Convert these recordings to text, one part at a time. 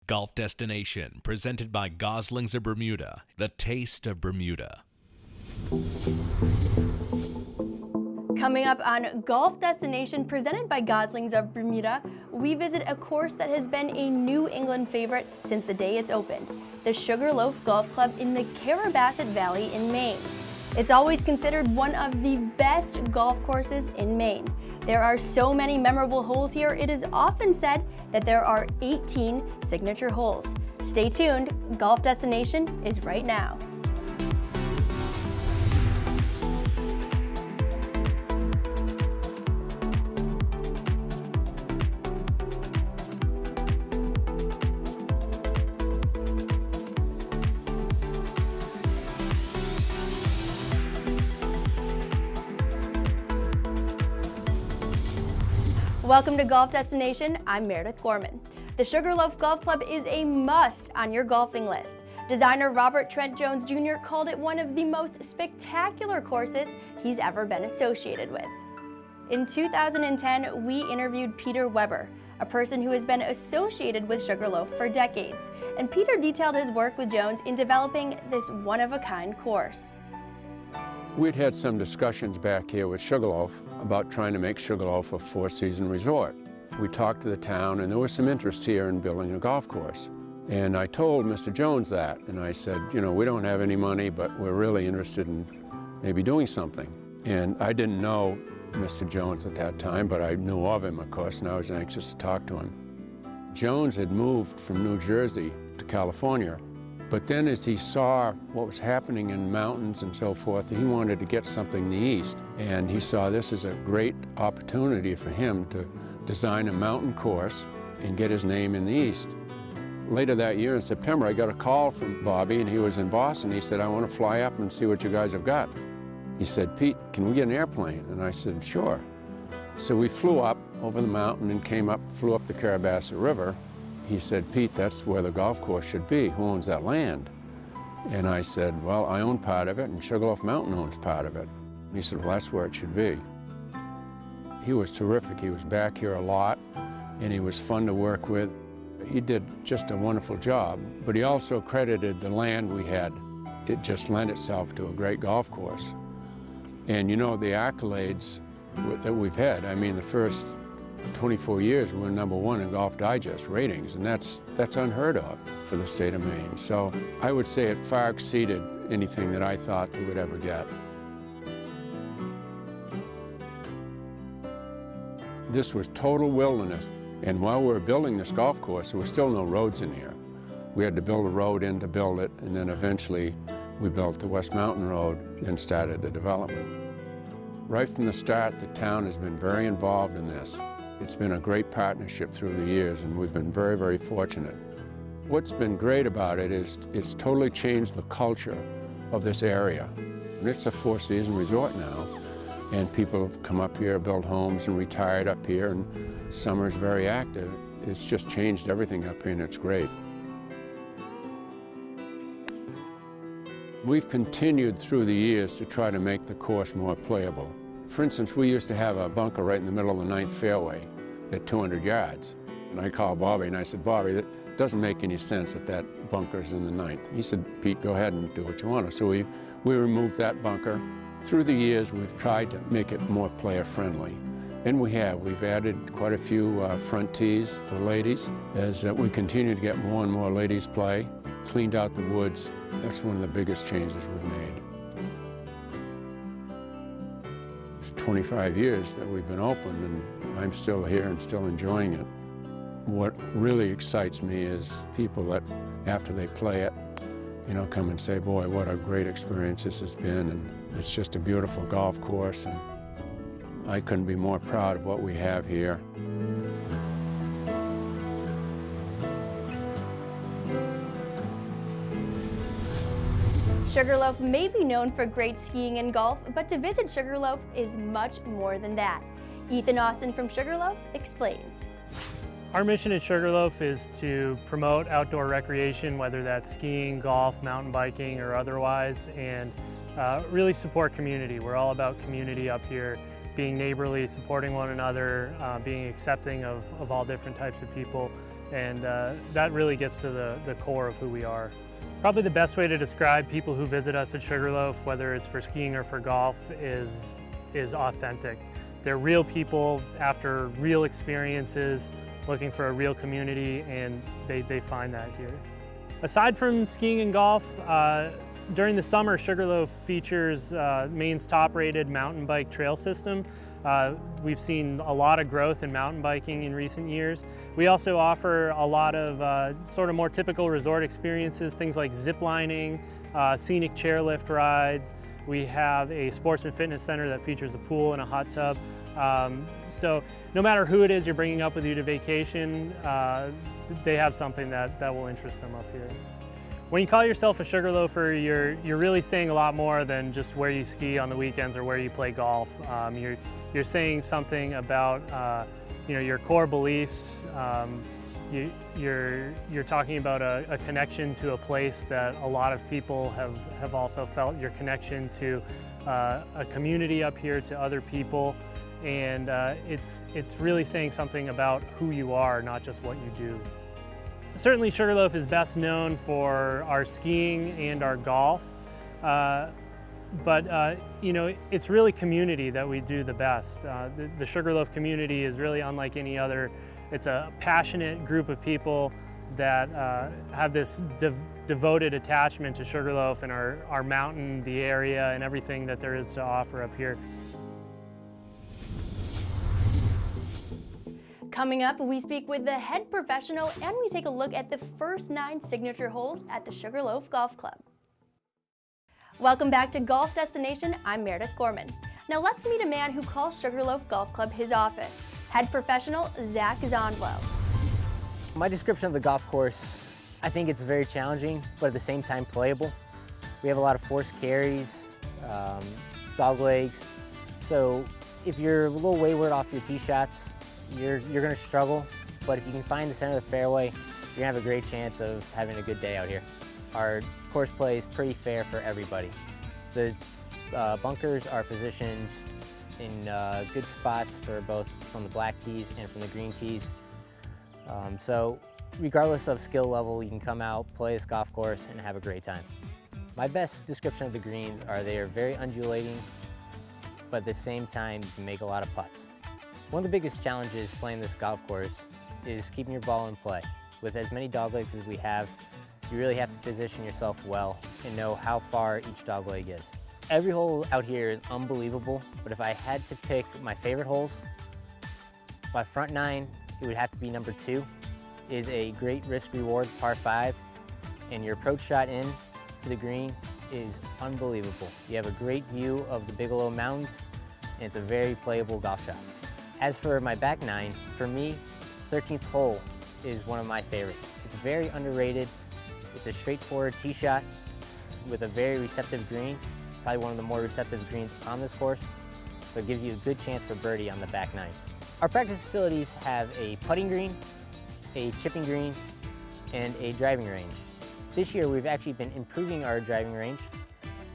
Golf Destination, presented by Goslings of Bermuda, the taste of Bermuda. Coming up on Golf Destination, presented by Goslings of Bermuda, we visit a course that has been a New England favorite since the day it's opened, the Sugarloaf Golf Club in the Carrabassett Valley in Maine. It's always considered one of the best golf courses in Maine. There are so many memorable holes here, it is often said that there are 18 signature holes. Stay tuned, Golf Destination is right now. Welcome to Golf Destination, I'm Meredith Gorman. The Sugarloaf Golf Club is a must on your golfing list. Designer Robert Trent Jones Jr. called it one of the most spectacular courses he's ever been associated with. In 2010, we interviewed Peter Weber, a person who has been associated with Sugarloaf for decades, and Peter detailed his work with Jones in developing this one-of-a-kind course. We'd had some discussions back here with Sugarloaf about trying to make Sugarloaf a four-season resort. We talked to the town, and there was some interest here in building a golf course. And I told Mr. Jones that, and I said, you know, we don't have any money, but we're really interested in maybe doing something. And I didn't know Mr. Jones at that time, but I knew of him, of course, and I was anxious to talk to him. Jones had moved from New Jersey to California, but then as he saw what was happening in mountains and so forth, he wanted to get something in the east. And he saw this as a great opportunity for him to design a mountain course and get his name in the east. Later that year in September, I got a call from Bobby, and he was in Boston. He said, I want to fly up and see what you guys have got. He said, Pete, can we get an airplane? And I said, sure. So we flew up over the mountain and came up, flew up the Carrabassett River. He said, Pete, that's where the golf course should be. Who owns that land? And I said, well, I own part of it, and Sugarloaf Mountain owns part of it. And he said, well, that's where it should be. He was terrific. He was back here a lot, and he was fun to work with. He did just a wonderful job, but he also credited the land we had. It just lent itself to a great golf course. And you know, the accolades that we've had, I mean, the first 24 years we were #1 in Golf Digest ratings, and that's unheard of for the state of Maine. So I would say it far exceeded anything that I thought we would ever get. This was total wilderness, and while we were building this golf course, there were still no roads in here. We had to build a road in to build it, and then eventually we built the West Mountain Road and started the development. Right from the start, the town has been very involved in this. It's been a great partnership through the years, and we've been very, very fortunate. What's been great about it is it's totally changed the culture of this area. And it's a four-season resort now, and people have come up here, built homes, and retired up here, and summer's very active. It's just changed everything up here, and it's great. We've continued through the years to try to make the course more playable. For instance, we used to have a bunker right in the middle of the ninth fairway at 200 yards. And I called Bobby and I said, Bobby, that doesn't make any sense that that bunker's in the ninth. He said, Pete, go ahead and do what you want to. So we removed that bunker. Through the years, we've tried to make it more player-friendly. And we have. We've added quite a few front tees for ladies. As we continue to get more and more ladies play, cleaned out the woods. That's one of the biggest changes we've made. It's 25 years that we've been open, and I'm still here and still enjoying it. What really excites me is people that, after they play it, you know, come and say, boy, what a great experience this has been, and it's just a beautiful golf course, and I couldn't be more proud of what we have here. Sugarloaf may be known for great skiing and golf, but to visit Sugarloaf is much more than that. Ethan Austin from Sugarloaf explains. Our mission at Sugarloaf is to promote outdoor recreation, whether that's skiing, golf, mountain biking, or otherwise, and really support community. We're all about community up here, being neighborly, supporting one another, being accepting of all different types of people, And that really gets to the core of who we are. Probably the best way to describe people who visit us at Sugarloaf, whether it's for skiing or for golf, is authentic. They're real people after real experiences, looking for a real community, and they find that here. Aside from skiing and golf, during the summer, Sugarloaf features Maine's top-rated mountain bike trail system. We've seen a lot of growth in mountain biking in recent years. We also offer a lot of sort of more typical resort experiences, things like zip lining, scenic chairlift rides. We have a sports and fitness center that features a pool and a hot tub. So no matter who it is you're bringing up with you to vacation, they have something that will interest them up here. When you call yourself a Sugarloafer, you're really saying a lot more than just where you ski on the weekends or where you play golf. You're saying something about your core beliefs. You're talking about a connection to a place that a lot of people have also felt. Your connection to a community up here, to other people, and it's really saying something about who you are, not just what you do. Certainly Sugarloaf is best known for our skiing and our golf, but it's really community that we do the best. The Sugarloaf community is really unlike any other. It's a passionate group of people that have this devoted attachment to Sugarloaf and our mountain, the area, and everything that there is to offer up here. Coming up, we speak with the head professional and we take a look at the first 9 signature holes at the Sugarloaf Golf Club. Welcome back to Golf Destination. I'm Meredith Gorman. Now let's meet a man who calls Sugarloaf Golf Club his office, head professional Zach Zondlow. My description of the golf course, I think it's very challenging, but at the same time playable. We have a lot of forced carries, dog legs, so if you're a little wayward off your tee shots, you're going to struggle, but if you can find the center of the fairway, you're going to have a great chance of having a good day out here. Our course play is pretty fair for everybody. The bunkers are positioned in good spots for both from the black tees and from the green tees. So regardless of skill level, you can come out, play this golf course, and have a great time. My best description of the greens are they are very undulating, but at the same time, you can make a lot of putts. One of the biggest challenges playing this golf course is keeping your ball in play. With as many doglegs as we have, you really have to position yourself well and know how far each dogleg is. Every hole out here is unbelievable, but if I had to pick my favorite holes, my front 9, it would have to be number 2. It is a great risk-reward par 5, and your approach shot in to the green is unbelievable. You have a great view of the Bigelow Mountains, and it's a very playable golf shot. As for my back 9, for me, 13th hole is one of my favorites. It's very underrated. It's a straightforward tee shot with a very receptive green, probably one of the more receptive greens on this course, so it gives you a good chance for birdie on the back 9. Our practice facilities have a putting green, a chipping green, and a driving range. This year we've actually been improving our driving range.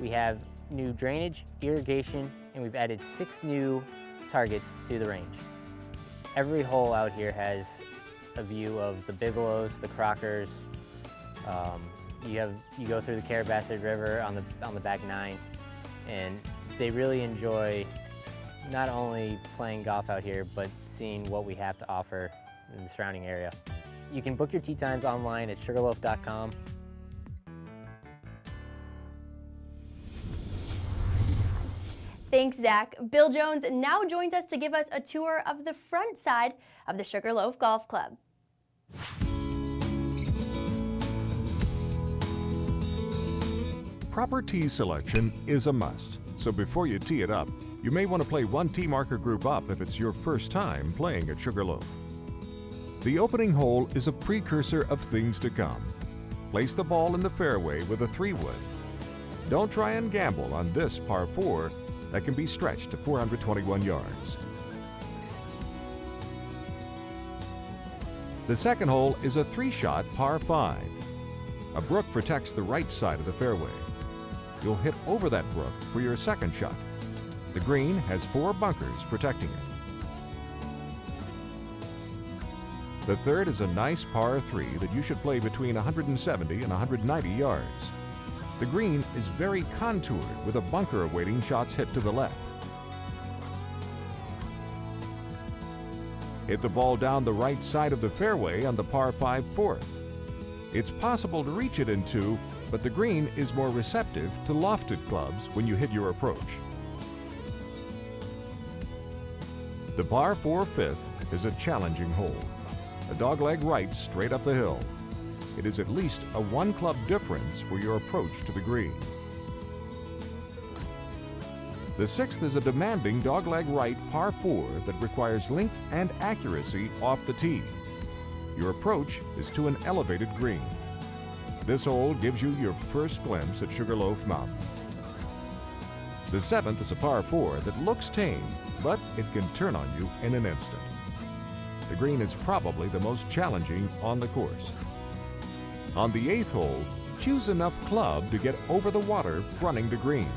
We have new drainage, irrigation, and we've added 6 new targets to the range. Every hole out here has a view of the Bigelows, the Crockers. You go through the Carrabassett River on the back 9, and they really enjoy not only playing golf out here, but seeing what we have to offer in the surrounding area. You can book your tee times online at sugarloaf.com. Thanks, Zach. Bill Jones now joins us to give us a tour of the front side of the Sugarloaf Golf Club. Proper tee selection is a must, so before you tee it up, you may want to play one tee marker group up if it's your first time playing at Sugarloaf. The opening hole is a precursor of things to come. Place the ball in the fairway with a 3-wood. Don't try and gamble on this par 4 that can be stretched to 421 yards. The second hole is a 3-shot par 5. A brook protects the right side of the fairway. You'll hit over that brook for your second shot. The green has 4 bunkers protecting it. The third is a nice par 3 that you should play between 170 and 190 yards. The green is very contoured with a bunker awaiting shots hit to the left. Hit the ball down the right side of the fairway on the par 5 fourth. It's possible to reach it in 2, but the green is more receptive to lofted clubs when you hit your approach. The par 4 fifth is a challenging hole. A dogleg right straight up the hill. It is at least a 1 club difference for your approach to the green. The 6th is a demanding dogleg right par 4 that requires length and accuracy off the tee. Your approach is to an elevated green. This hole gives you your first glimpse at Sugarloaf Mountain. The 7th is a par 4 that looks tame, but it can turn on you in an instant. The green is probably the most challenging on the course. On the 8th hole, choose enough club to get over the water fronting the green.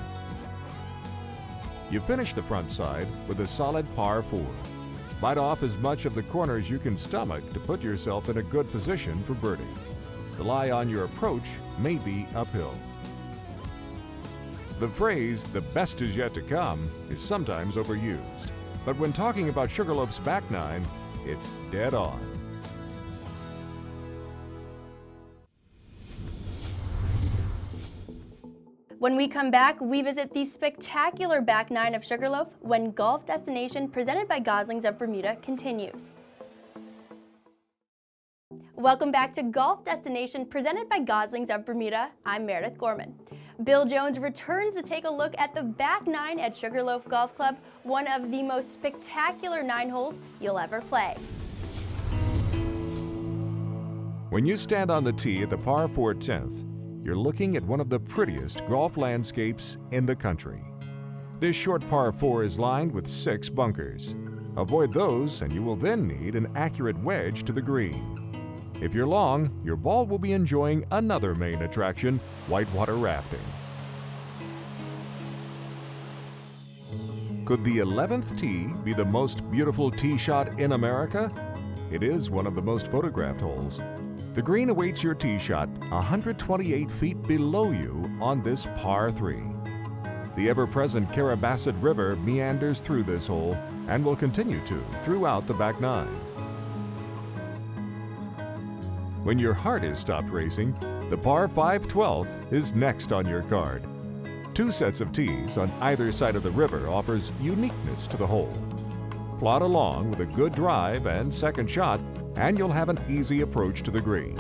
You finish the front side with a solid par 4. Bite off as much of the corner as you can stomach to put yourself in a good position for birdie. The lie on your approach may be uphill. The phrase, "the best is yet to come," is sometimes overused. But when talking about Sugarloaf's back nine, it's dead on. When we come back, we visit the spectacular back nine of Sugarloaf when Golf Destination presented by Goslings of Bermuda continues. Welcome back to Golf Destination presented by Goslings of Bermuda. I'm Meredith Gorman. Bill Jones returns to take a look at the back nine at Sugarloaf Golf Club, one of the most spectacular 9 holes you'll ever play. When you stand on the tee at the par 4 10th, you're looking at one of the prettiest golf landscapes in the country. This short par 4 is lined with 6 bunkers. Avoid those and you will then need an accurate wedge to the green. If you're long, your ball will be enjoying another Maine attraction, whitewater rafting. Could the 11th tee be the most beautiful tee shot in America? It is one of the most photographed holes. The green awaits your tee shot 128 feet below you on this par 3. The ever-present Carrabassett River meanders through this hole and will continue to throughout the back nine. When your heart has stopped racing, the par 5 12th is next on your card. 2 sets of tees on either side of the river offers uniqueness to the hole. Plod along with a good drive and second shot, and you'll have an easy approach to the green.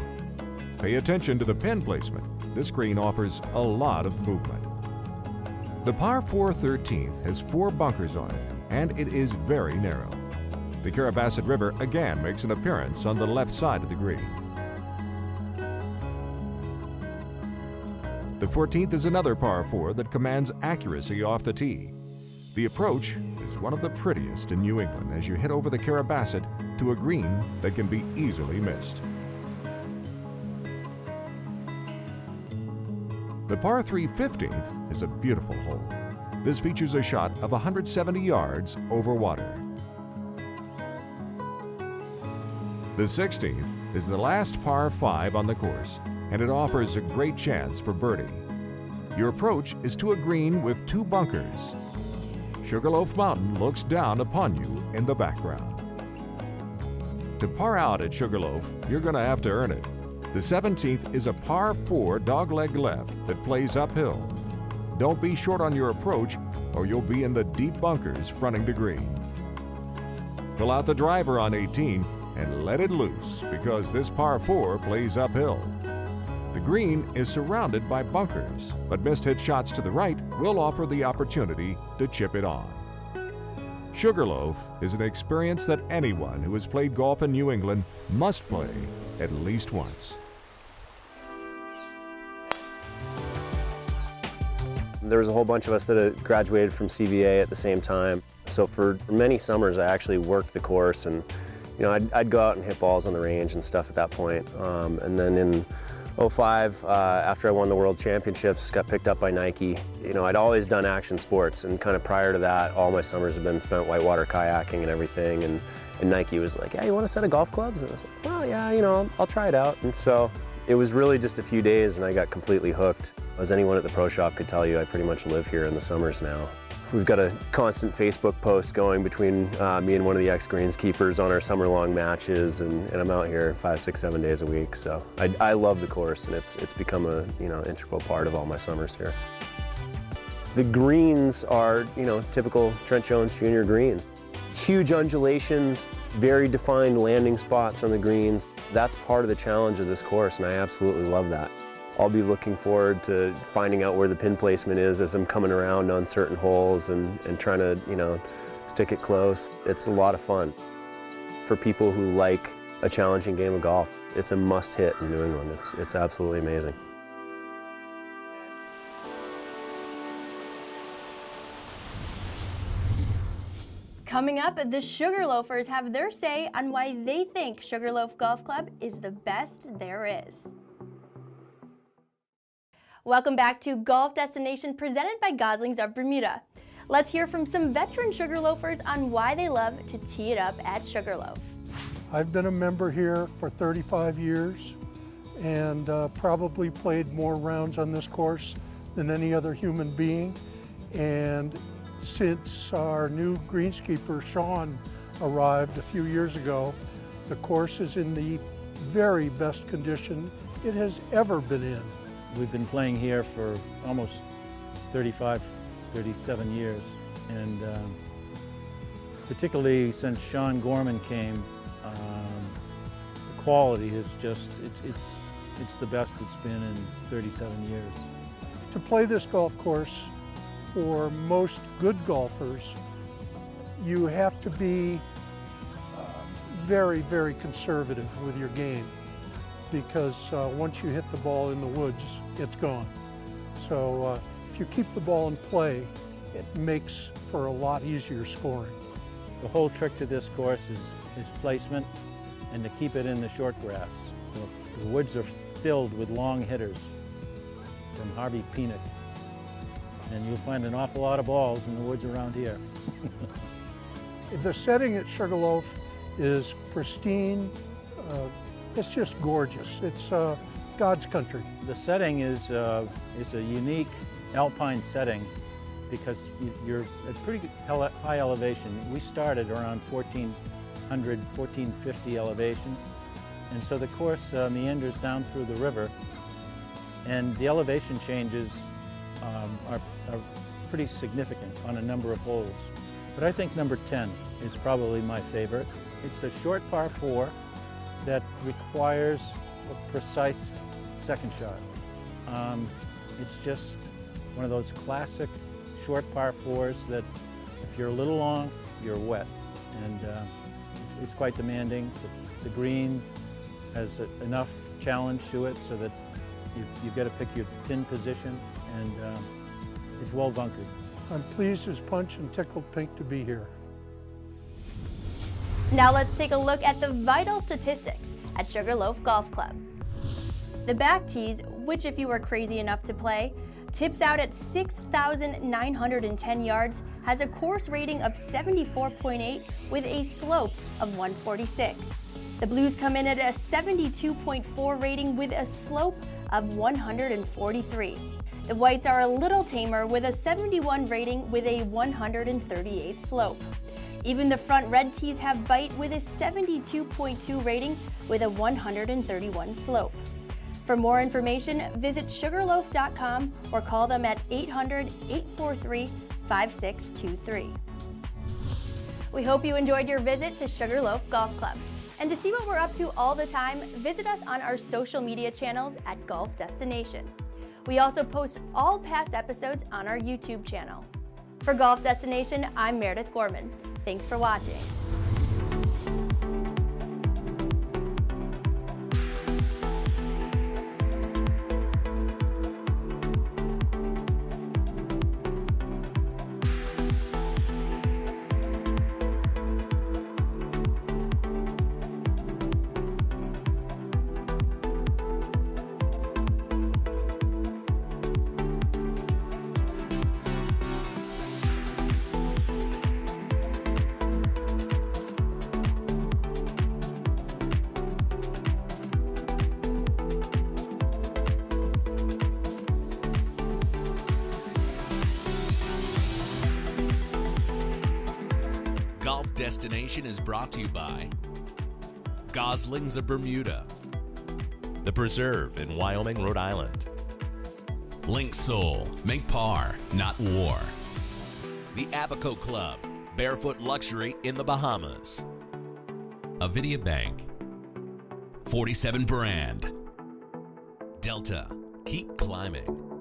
Pay attention to the pin placement. This green offers a lot of movement. The par 4 13th has 4 bunkers on it, and it is very narrow. The Carrabassett River again makes an appearance on the left side of the green. The 14th is another par 4 that commands accuracy off the tee. The approach is one of the prettiest in New England as you head over the Carrabassett to a green that can be easily missed. The par 3 15th is a beautiful hole. This features a shot of 170 yards over water. The 16th is the last par 5 on the course, and it offers a great chance for birdie. Your approach is to a green with 2 bunkers. Sugarloaf Mountain looks down upon you in the background. To par out at Sugarloaf, you're going to have to earn it. The 17th is a par 4 dogleg left that plays uphill. Don't be short on your approach or you'll be in the deep bunkers fronting the green. Pull out the driver on 18 and let it loose because this par 4 plays uphill. The green is surrounded by bunkers, but missed hit shots to the right will offer the opportunity to chip it on. Sugarloaf is an experience that anyone who has played golf in New England must play at least once. There was a whole bunch of us that had graduated from CVA at the same time. So for many summers, I actually worked the course, and I'd go out and hit balls on the range and stuff at that point. And then in '05, after I won the World Championships, got picked up by Nike. You know, I'd always done action sports, and kind of prior to that, all my summers have been spent whitewater kayaking and everything. And Nike was like, "Yeah, you want a set of golf clubs?" And I was like, "Well, yeah, you know, I'll try it out." And so it was really just a few days, and I got completely hooked. As anyone at the pro shop could tell you, I pretty much live here in the summers now. We've got a constant Facebook post going between me and one of the ex-greenskeepers on our summer-long matches, and I'm out here 5, 6, 7 days a week. So I love the course, and it's become a integral part of all my summers here. The greens are typical Trent Jones Jr. greens. Huge undulations, very defined landing spots on the greens. That's part of the challenge of this course, and I absolutely love that. I'll be looking forward to finding out where the pin placement is as I'm coming around on certain holes and trying to, stick it close. It's a lot of fun. For people who like a challenging game of golf, it's a must-hit in New England. It's absolutely amazing. Coming up, the Sugarloafers have their say on why they think Sugarloaf Golf Club is the best there is. Welcome back to Golf Destination presented by Goslings of Bermuda. Let's hear from some veteran Sugarloafers on why they love to tee it up at Sugarloaf. I've been a member here for 35 years and probably played more rounds on this course than any other human being. And since our new greenskeeper, Sean, arrived a few years ago, the course is in the very best condition it has ever been in. We've been playing here for almost 35, 37 years, and particularly since Sean Gorman came, the quality is just, it's the best it's been in 37 years. To play this golf course, for most good golfers, you have to be very, very conservative with your game, because once you hit the ball in the woods, it's gone. So if you keep the ball in play, it makes for a lot easier scoring. The whole trick to this course is placement and to keep it in the short grass. The woods are filled with long hitters from Harvey Peanut, and you'll find an awful lot of balls in the woods around here. The setting at Sugarloaf is pristine. It's just gorgeous. It's God's country. The setting is a unique alpine setting because you're at pretty high elevation. We started around 1400, 1450 elevation, and so the course meanders down through the river, and the elevation changes are pretty significant on a number of holes. But I think number 10 is probably my favorite. It's a short par 4 that requires a precise second shot. It's just one of those classic short par 4s that if you're a little long, you're wet. And it's quite demanding. The green has enough challenge to it so that you've got to pick your pin position, and it's well bunkered. I'm pleased as punch and tickled pink to be here. Now let's take a look at the vital statistics at Sugarloaf Golf Club. The back tees, which if you were crazy enough to play, tips out at 6,910 yards, has a course rating of 74.8 with a slope of 146. The blues come in at a 72.4 rating with a slope of 143. The whites are a little tamer with a 71 rating with a 138 slope. Even the front red tees have bite with a 72.2 rating with a 131 slope. For more information, visit sugarloaf.com or call them at 800-843-5623. We hope you enjoyed your visit to Sugarloaf Golf Club. And to see what we're up to all the time, visit us on our social media channels at Golf Destination. We also post all past episodes on our YouTube channel. For Golf Destination, I'm Meredith Gorman. Thanks for watching. Golf Destination is brought to you by Goslings of Bermuda, The Preserve in Wyoming, Rhode Island, Link Soul, make par, not war, the Abaco Club, barefoot luxury in the Bahamas, Avidia Bank, 47 Brand, Delta, keep climbing.